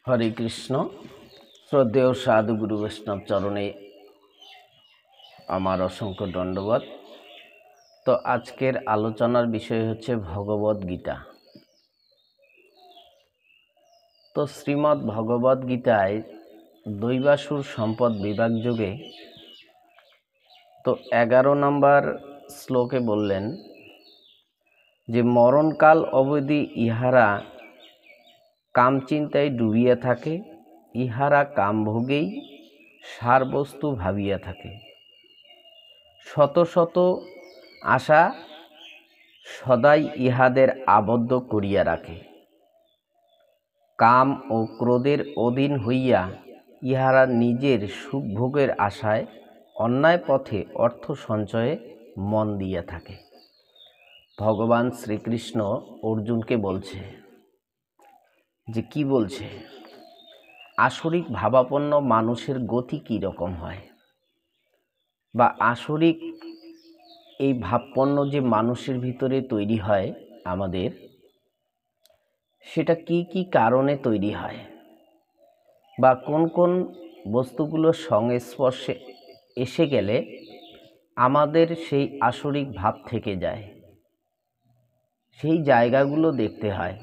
হরে কৃষ্ণ। শ্রদ্ধেয় সাধু গুরু বৈষ্ণব চরণে আমার অসংখ্য দণ্ডবত। তো আজকের আলোচনার বিষয় হচ্ছে ভগবদ গীতা। তো শ্রীমদ্ ভগবদ গীতায় দৈবাসুর সম্পদ বিভাগ যোগে তো 11 নম্বর শ্লোকে বললেন যে মরণকাল অবধি ইহারা কামচিন্তায় ডুবিয়া থাকে, ইহারা কামভোগেই সারবস্তু ভাবিয়া থাকে। শত শত আশা সদাই ইহাদের আবদ্ধ করিয়া রাখে। কাম ও ক্রোধের অধীন হইয়া ইহারা নিজের সুখভোগের আশায় অন্যায় পথে অর্থ সঞ্চয়ে মন দিয়া থাকে। ভগবান শ্রীকৃষ্ণ অর্জুনকে বলছে যে কি বলছে, আসরিক ভাবাপন্ন মানুষের গতি কী রকম হয়, বা আসরিক এই ভাবপন্ন যে মানুষের ভিতরে তৈরি হয় আমাদের, সেটা কি কি কারণে তৈরি হয়, বা কোন কোন বস্তুগুলোর সংস্পর্শে এসে গেলে আমাদের সেই আসরিক ভাব থেকে যায়, সেই জায়গাগুলো দেখতে হয়।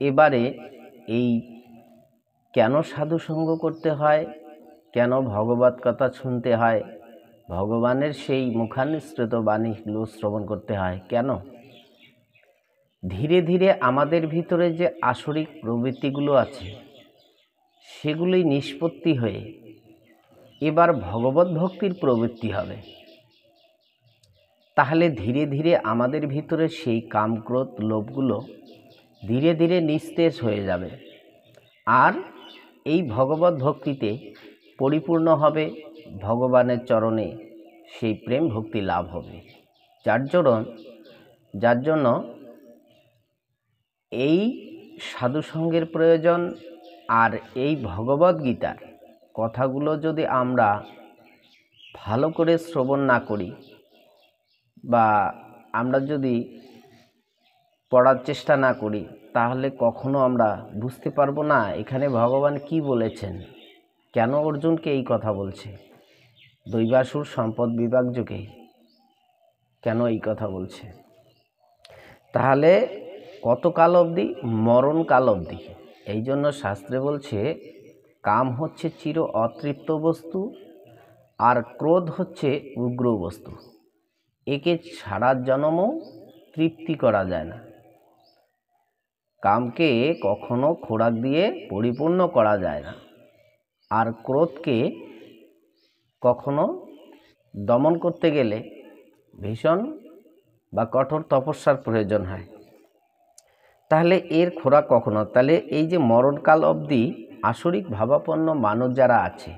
এবারে এই কেন সাধুসঙ্গ করতে হয়, কেন ভগবত কথা শুনতে হয়, ভগবানের সেই মুখানিসৃত বাণীগুলো শ্রবণ করতে হয় কেন? ধীরে ধীরে আমাদের ভিতরে যে আসরিক প্রবৃত্তিগুলো আছে সেগুলি নিষ্পত্তি হয়ে এবার ভগবত ভক্তির প্রবৃত্তি হবে। তাহলে ধীরে ধীরে আমাদের ভিতরে সেই কামক্রোধ লোভগুলো ধীরে ধীরে নিস্তেজ হয়ে যাবে, আর এই ভগবত ভক্তিতে পরিপূর্ণ হবে, ভগবানের চরণে সেই প্রেম ভক্তি লাভ হবে। যার জন্য এই সাধুসঙ্গের প্রয়োজন। আর এই ভগবদ গীতার কথাগুলো যদি আমরা ভালো করে শ্রবণ না করি, বা আমরা যদি পড়ার চেষ্টা না করি, তাহলে কখনো আমরা বুঝতে পারবো না এখানে ভগবান কি বলেছেন, কেন অর্জুনকে এই কথা বলছে, দৈবাসুর সম্পদ বিভাগ যুগে কেন এই কথা বলছে। তাহলে কতকাল অবধি? মরণকাল অবধি। এই জন্য শাস্ত্রে বলছে কাম হচ্ছে চির অতৃপ্ত বস্তু, আর ক্রোধ হচ্ছে উগ্র বস্তু। একে সারা জন্মও তৃপ্তি করা যায় না। কামকে কখনো খোরাক দিয়ে পরিপূর্ণ করা যায় না, আর ক্রোধকে কখনো দমন করতে গেলে ভীষণ বা কঠোর তপস্যার প্রয়োজন হয়। তাহলে এর খোরাক কখনো, তাহলে এই যে মরণকাল অবধি আসরিক ভাবাপন্ন মানুষ যারা আছে,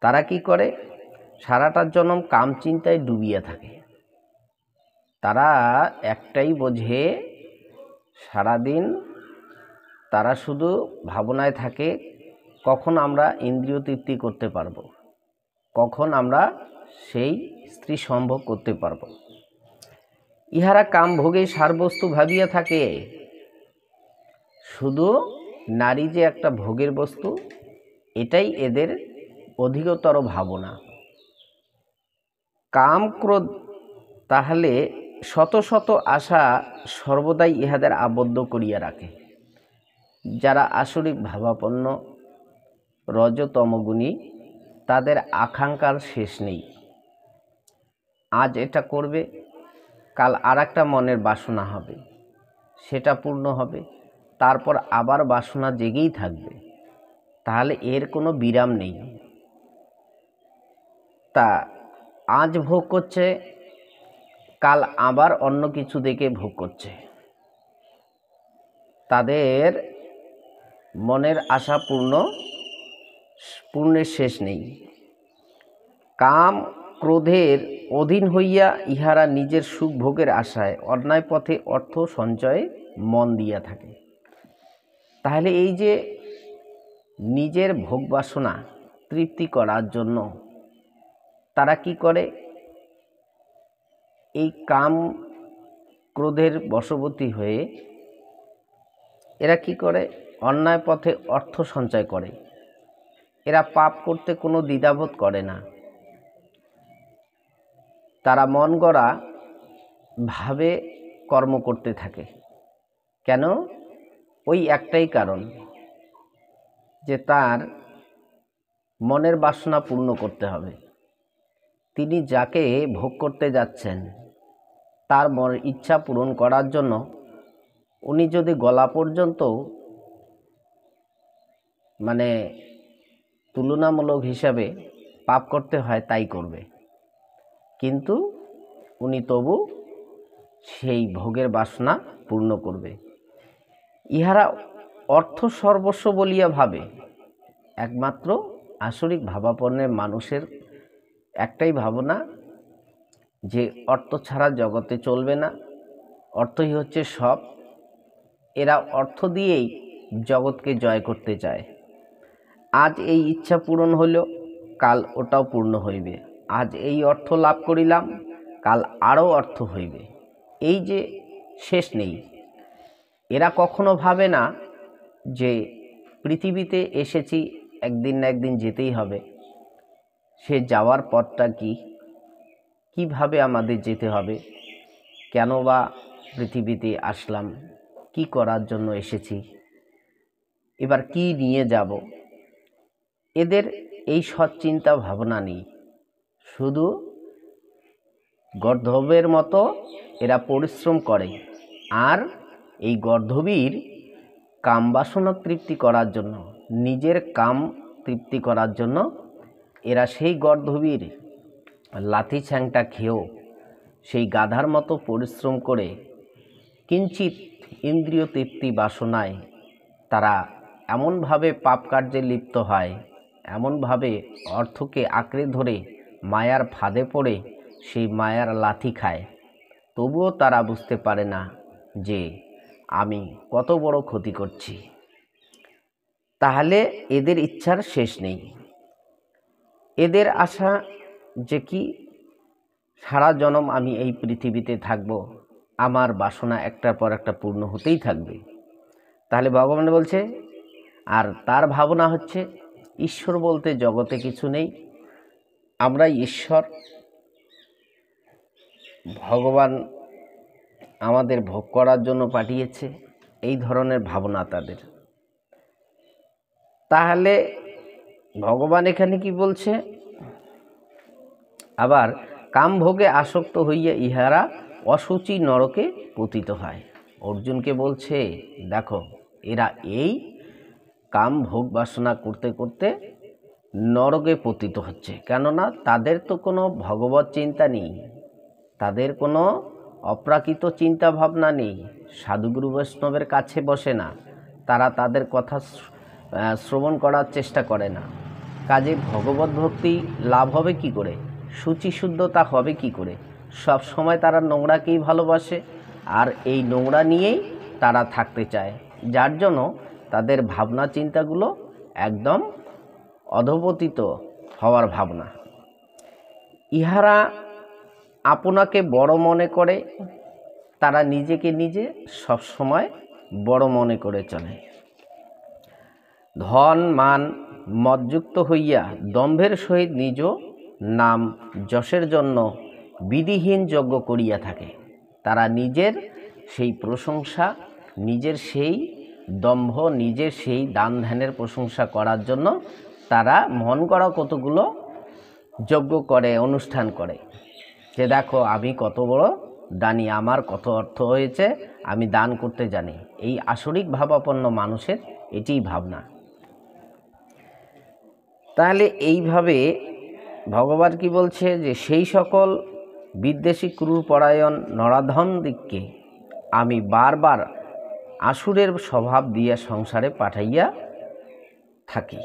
তারা কি করে? সারাটার জন্ম কাম চিন্তায় ডুবিয়ে থাকে। তারা একটাই বোঝে, সারাদিন তারা শুধু ভাবনায় থাকে কখন আমরা ইন্দ্রিয় তৃপ্তি করতে পারবো, কখন আমরা সেই স্ত্রী সম্ভোগ করতে পারবো। ইহারা কাম ভোগে সারবস্তু ভাবিয়া থাকে। শুধু নারী যে একটা ভোগের বস্তু, এটাই এদের অধিকতর ভাবনা। কাম ক্রোধ, তাহলে শত শত আশা সর্বদাই ইহাদের আবদ্ধ করিয়া রাখে। যারা আসরিক ভাবাপন্ন রজতমগুণী, তাদের আকাঙ্ক্ষার শেষ নেই। আজ এটা করবে, কাল আর একটা মনের বাসনা হবে, সেটা পূর্ণ হবে, তারপর আবার বাসনা জেগেই থাকবে। তাহলে এর কোনো বিরাম নেই। তা আজ ভোগ করছে, কাল আবার অন্য কিছু দেখে ভোগ করছে। তাদের মনের আশা পূর্ণের শেষ নেই। কাম ক্রোধের অধীন হইয়া ইহারা নিজের সুখ ভোগের আশায় অন্যায় পথে অর্থ সঞ্চয়ে মন দিয়া থাকে। তাহলে এই যে নিজের ভোগ বাসনা তৃপ্তি করার জন্য তারা কি করে? এই কাম ক্রোধের বশবর্তী হয়ে এরা কি করে? অন্যায় পথে অর্থ সঞ্চয় করে। এরা পাপ করতে কোনো দ্বিধাবোধ করে না। তারা মন গড়া ভাবে কর্ম করতে থাকে। কেন? ওই একটাই কারণ যে তার মনের বাসনা পূর্ণ করতে হবে। তিনি যাকে ভোগ করতে যাচ্ছেন তার মনের ইচ্ছা পূরণ করার জন্য উনি যদি গলা পর্যন্ত তুলনামূলক হিসাবে পাপ করতে হয় তাই করবে, কিন্তু উনি তবু সেই ভোগের বাসনা পূর্ণ করবে। ইহারা অর্থ সর্বস্ব বলিয়া ভাবে। একমাত্র আসরিক ভাবাপন্নের মানুষের একটাই ভাবনা যে অর্থ ছাড়া জগতে চলবে না, অর্থই হচ্ছে সব। এরা অর্থ দিয়েই জগৎকে জয় করতে চায়। আজ এই ইচ্ছা পূরণ হইল, কাল ওটাও পূর্ণ হইবে। আজ এই অর্থ লাভ করিলাম, কাল আরও অর্থ হইবে। এই যে শেষ নেই। এরা কখনো ভাবে না যে পৃথিবীতে এসেছি, একদিন না একদিন যেতেই হবে। সে যাওয়ার পথটা কি, কিভাবে আমাদের যেতে হবে, কেন বা পৃথিবীতে আসলাম, কি করার জন্য এসেছি, এবার কি নিয়ে যাব। এদের এই সৎ চিন্তা ভাবনা নেই। শুধু গর্ধবের মতো এরা পরিশ্রম করে, আর এই গর্ধবীর কাম বাসনা তৃপ্তি করার জন্য, নিজের কাম তৃপ্তি করার জন্য এরা সেই গর্ধবীর লাথি ছ্যাংটা খেয়েও সেই গাধার মতো পরিশ্রম করে কিঞ্চিত ইন্দ্রিয় তৃপ্তি বাসনায় তারা এমনভাবে পাপ কার্যে লিপ্ত হয়, এমনভাবে অর্থকে আঁকড়ে ধরে মায়ার ফাঁদে পড়ে সেই মায়ার লাথি খায়। তবুও তারা বুঝতে পারে না যে আমি কত বড় ক্ষতি করছি। তাহলে এদের ইচ্ছার শেষ নেই। এদের আশা যে কি সারা জনম আমি এই পৃথিবীতে থাকব, আমার বাসনা একটার পর একটা পূর্ণ হতেই থাকবে। তাহলে ভগবান বলছে, আর তার ভাবনা হচ্ছে ঈশ্বর বলতে জগতে কিছু নেই, আমরাই ঈশ্বর, ভগবান আমাদের ভোগ করার জন্য পাঠিয়েছে, এই ধরনের ভাবনা তাদের। তাহলে ভগবান এখানে কি বলছে? আবার কাম ভোগে আসক্ত হইয়া ইহারা অসুচি নরকে পতিত হয়। অর্জুনকে বলছে, দেখো এরা এই কাম ভোগ বাসনা করতে করতে নরকে পতিত হচ্ছে। কেননা তাদের তো কোনো ভগবত চিন্তা নেই, তাদের কোনো অপ্রাকৃত চিন্তা ভাবনা নেই, সাধুগুরু বৈষ্ণবের কাছে বসে না, তারা তাদের কথা শ্রবণ করার চেষ্টা করে না। কাজে ভগবত ভক্তি লাভ হবে কি করে, শুচিশুদ্ধতা হবে কি করে? সব সময় তারা নোংরাকেই ভালোবাসে, আর এই নোংরা নিয়েই তারা থাকতে চায়, যার জন্য তাদের ভাবনা চিন্তাগুলো একদম অধঃপতিত হওয়ার ভাবনা। ইহারা আপনাকে বড় মনে করে, তারা নিজেকে নিজে সব সময় বড় মনে করে চলে। ধন মান মদযুক্ত হইয়া দম্ভের সহিত নিজ নাম যশের জন্য বিধিহীন যজ্ঞ করিয়া থাকে। তারা নিজের সেই প্রশংসা, নিজের সেই দম্ভ, নিজের সেই দান ধ্যানের প্রশংসা করার জন্য তারা মন গড়া কতগুলো যজ্ঞ করে, অনুষ্ঠান করে, যে দেখো আমি কত বড় দানি, আমার কত অর্থ হয়েছে, আমি দান করতে জানি। এই আসরিক ভাবাপন্ন মানুষের এটিই ভাবনা। তাহলে এইভাবে ভগবান কি বলছে, যে সেই সকল বিদ্বেষী ক্রূরপরায়ণ নরাধম দিককে আমি বারবার আসুরের স্বভাব দিয়া সংসারে পাঠাইয়া থাকি।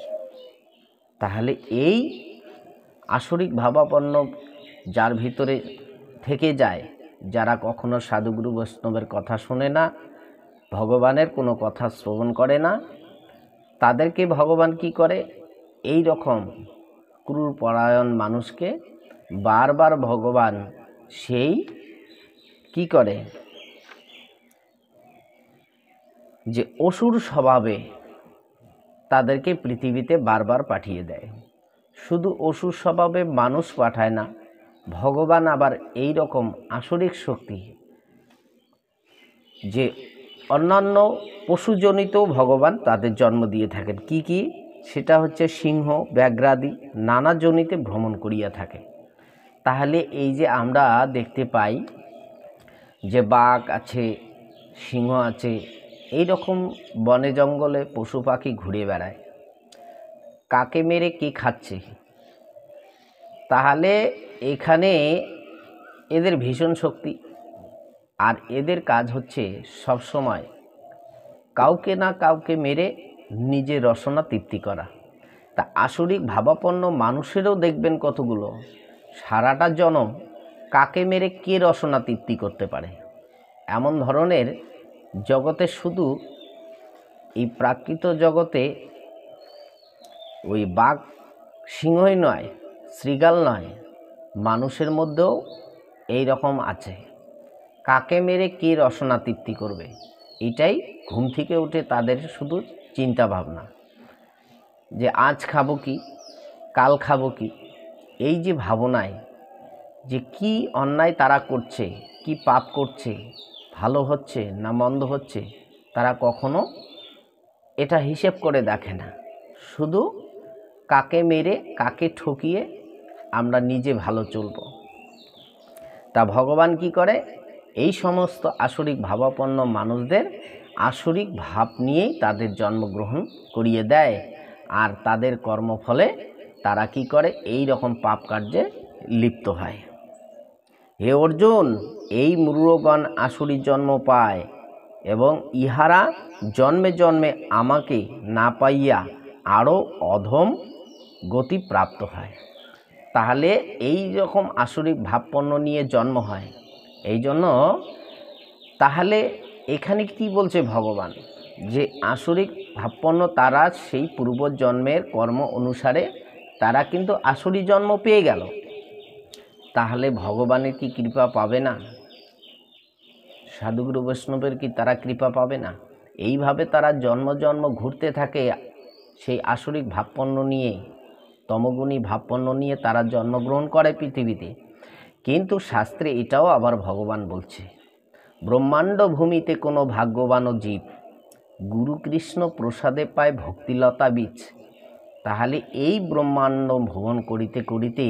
তাহলে এই আসরিক ভাবাপন্ন যার ভিতরে থেকে যায়, যারা কখনো সাধুগুরু বৈষ্ণবের কথা শোনে না, ভগবানের কোনো কথা শ্রবণ করে না, তাদেরকে ভগবান কি করে, এই রকম ক্রূরপরায়ণ মানুষকে বারবার ভগবান সেই কি করে, যে অসুর স্বভাবে তাদেরকে পৃথিবীতে বারবার পাঠিয়ে দেয়। শুধু অসুর স্বভাবে মানুষ পাঠায় না, ভগবান আবার এই রকম আসরিক শক্তি যে অন্যান্য পশুজনিত ভগবান তাদের জন্ম দিয়ে থাকেন। কি কি? সেটা হচ্ছে সিংহ, ব্যাঘ্রাদি নানা জনিতে ভ্রমণ করিয়া থাকে। তাহলে এই যে আমরা দেখতে পাই যে বাঘ আছে, সিংহ আছে, এই রকম বনে জঙ্গলে পশু পাখি ঘুরে বেড়ায়, কাকে মেরে কে খাচ্ছে? তাহলে এখানে এদের ভীষণ শক্তি, আর এদের কাজ হচ্ছে সবসময় কাউকে না কাউকে মেরে নিজের রসনা তৃপ্তি করা। তা আসরিক ভাবাপন্ন মানুষেরও দেখবেন কতগুলো সারাটা জনম কাকে মেরে কে রসনা তৃপ্তি করতে পারে। এমন ধরনের জগতে শুধু এই প্রাকৃত জগতে ওই বাঘ সিংহই নয়, শৃগাল নয়, মানুষের মধ্যেও এই রকম আছে। কাকে মেরে কে রসনা তৃপ্তি করবে, এটাই ঘুম থেকে উঠে তাদের শুধু চিন্তা ভাবনা, যে আজ খাবো কি, কাল খাবো কি। এই যে ভাবনায় যে কি অন্যায় তারা করছে, কি পাপ করছে, ভালো হচ্ছে না মন্দ হচ্ছে, তারা কখনো এটা হিসেব করে দেখে না। শুধু কাকে মেরে কাকে ঠকিয়ে আমরা নিজে ভালো চলব। তা ভগবান কি করে? এই সমস্ত আসরিক ভাবাপন্ন মানুষদের আসরিক ভাব নিয়েই তাদের জন্মগ্রহণ করিয়ে দেয়, আর তাদের কর্মফলে তারা কি করে? এই রকম পাপ কার্যে লিপ্ত হয়। হে অর্জুন, এই মূঢ়গণ আসুরি জন্ম পায় এবং ইহারা জন্মে জন্মে আমাকে না পাইয়া আরও অধম গতি প্রাপ্ত হয়। তাহলে এই রকম আসরিক ভাবপন্ন নিয়ে জন্ম হয়। এই জন্য তাহলে এখানে কি বলছে ভগবান? যে আসরিক ভাবপন্ন তারা সেই পূর্বজন্মের কর্ম অনুসারে তারা কিন্তু আসরি জন্ম পেয়ে গেল, তাহলে ভগবানের কি কৃপা পাবে না? সাধুগুরু বৈষ্ণবের কি তারা কৃপা পাবে না? এইভাবে তারা জন্ম জন্ম ঘুরতে থাকে সেই আসরিক ভাবপন্ন নিয়ে, তমগুণী ভাবপন্ন নিয়ে তারা জন্মগ্রহণ করে পৃথিবীতে। কিন্তু শাস্ত্রে এটাও আবার ভগবান বলছে, ব্রহ্মাণ্ড ভূমিতে কোনো ভাগ্যবান জীব গুরু কৃষ্ণ প্রসাদে পায় ভক্তিলতা বীজ। তাহলে এই ব্রহ্মাণ্ড ভ্রমণ করিতে করিতে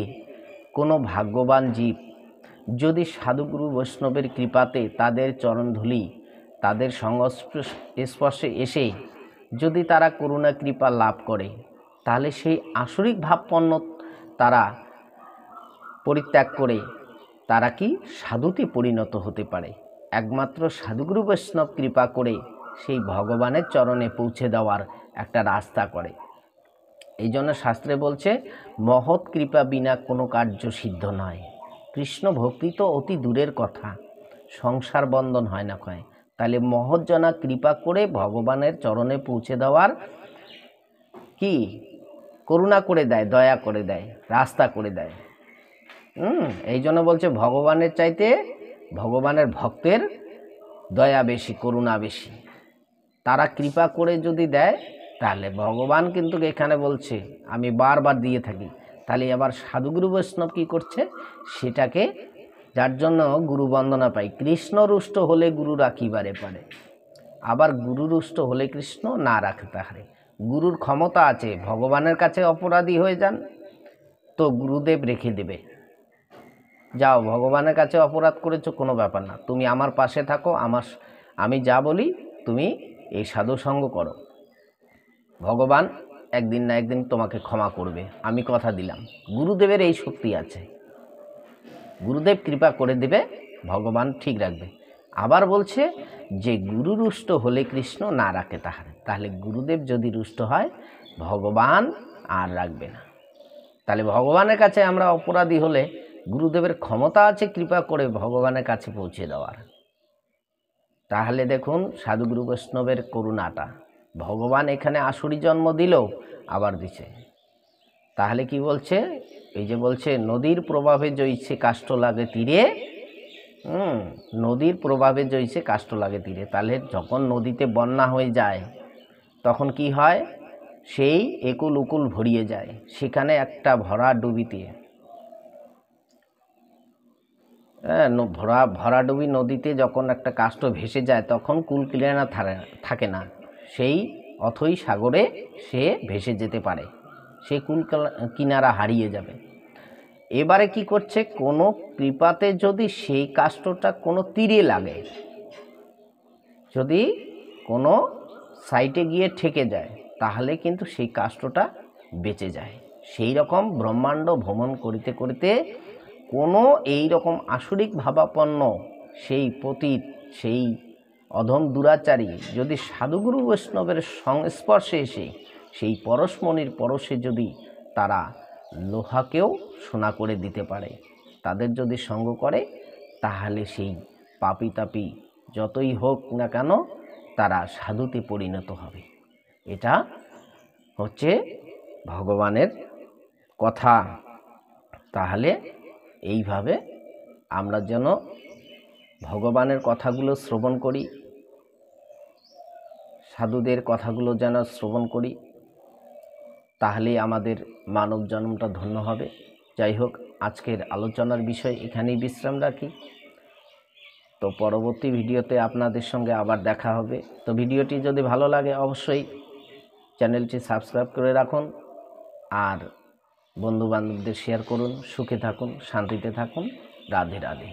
কোনো ভাগ্যবান জীব যদি সাধুগুরু বৈষ্ণবের কৃপাতে তাদের চরণধূলি, তাদের সংস্পর্শে এসে যদি তারা করুণা কৃপা লাভ করে, তাহলে সেই আসরিক ভাবপন্ন তারা পরিত্যাগ করে তারা কি সাধুতে পরিণত হতে পারে। একমাত্র সাধুগুরু বৈষ্ণব কৃপা করে সেই ভগবানের চরণে পৌঁছে দেওয়ার একটা রাস্তা করে। এই জন্য শাস্ত্রে বলছে, মহৎ কৃপা বিনা কোনো কার্য সিদ্ধ নয়। কৃষ্ণ ভক্তি তো অতি দূরের কথা, সংসার বন্ধন হয় না কয়। তাহলে মহৎজনা কৃপা করে ভগবানের চরণে পৌঁছে দেওয়ার কি করুণা করে দেয়, দয়া করে দেয়, রাস্তা করে দেয়। এই জন্য বলছে ভগবানের চাইতে ভগবানের ভক্তের দয়া বেশি, করুণা বেশি। তারা কৃপা করে যদি দেয়, তাহলে ভগবান কিন্তু এখানে বলছে আমি বারবার দিয়ে থাকি। তাহলে আবার সাধুগুরু বৈষ্ণব কী করছে? সেটাকে, যার জন্য গুরু বন্দনা পাই। কৃষ্ণ রুষ্ট হলে গুরু রাখিবারে পারে, আবার গুরু রুষ্ট হলে কৃষ্ণ না রাখতে পারে। গুরুর ক্ষমতা আছে, ভগবানের কাছে অপরাধী হয়ে যান তো গুরুদেব রেখে দেবে। যাও, ভগবানের কাছে অপরাধ করেছো, কোনো ব্যাপার না, তুমি আমার পাশে থাকো, আমি যা বলি তুমি এই সাধুসঙ্গ করো, ভগবান একদিন না একদিন তোমাকে ক্ষমা করবে, আমি কথা দিলাম। গুরুদেবের এই শক্তি আছে, গুরুদেব কৃপা করে দেবে, ভগবান ঠিক রাখবে। আবার বলছে যে গুরু রুষ্ট হলে কৃষ্ণ না রাখে তাহারে। তাহলে গুরুদেব যদি রুষ্ট হয়, ভগবান আর রাখবে না। তাহলে ভগবানের কাছে আমরা অপরাধী হলে গুরুদেবের ক্ষমতা আছে কৃপা করে ভগবানের কাছে পৌঁছে দেওয়ার। তাহলে দেখুন সাধুগুরু বৈষ্ণবের করুণাটা, ভগবান এখানে আসুরি জন্ম দিলেও আবার দিছে। তাহলে কি বলছে? এই যে বলছে, নদীর প্রভাবে জইছে কাষ্ঠ লাগে তীরে, নদীর প্রভাবে জৈসে কাষ্ঠ লাগে তীরে। তাহলে যখন নদীতে বন্যা হয়ে যায় তখন কি হয়, সেই একুল উকুল ভরিয়ে যায়। সেখানে একটা ভরাডুবিতে ভরাডুবি নদীতে যখন একটা কাষ্ঠ ভেসে যায় তখন কুল কিনারা থাকে না, সেই অথই সাগরে সে ভেসে যেতে পারে, সেই কুল কিনারা হারিয়ে যাবে। এবারে কি করছে, কোনো কৃপাতে যদি সেই কাষ্ঠটা কোনো তীরে লাগে, যদি কোনো সাইটে গিয়ে ঠেকে যায়, তাহলে কিন্তু সেই কাষ্ঠটা বেঁচে যায়। সেই রকম ব্রহ্মাণ্ড ভ্রমণ করিতে করিতে কোনো এই রকম আসরিক ভাবাপন্ন সেই পতিত, সেই অধম দুরাচারী যদি সাধুগুরু বৈষ্ণবের সংস্পর্শে এসে সেই পরশমণির পরশে যদি তারা লোহাকেও সোনা করে দিতে পারে, তাদের যদি সঙ্গ করে, তাহলে সেই পাপী তাপী যতই হোক না কেন তারা সাধুতে পরিণত হবে। এটা হচ্ছে ভগবানের কথা। তাহলে এইভাবে আমরা যেন ভগবানের কথাগুলো শ্রবণ করি, সাধুদের কথাগুলো যেন শ্রবণ করি, তাহলে আমাদের মানব জন্মটা ধন্য হবে। যাই হোক, আজকের আলোচনার বিষয় এখানেই বিশ্রাম রাখি। তো পরবর্তী ভিডিওতে আপনাদের সঙ্গে আবার দেখা হবে। তো ভিডিওটি যদি ভালো লাগে অবশ্যই চ্যানেলটি সাবস্ক্রাইব করে রাখুন, আর বন্ধুবান্ধবদের শেয়ার করুন। সুখে থাকুন, শান্তিতে থাকুন। রাধে রাধে।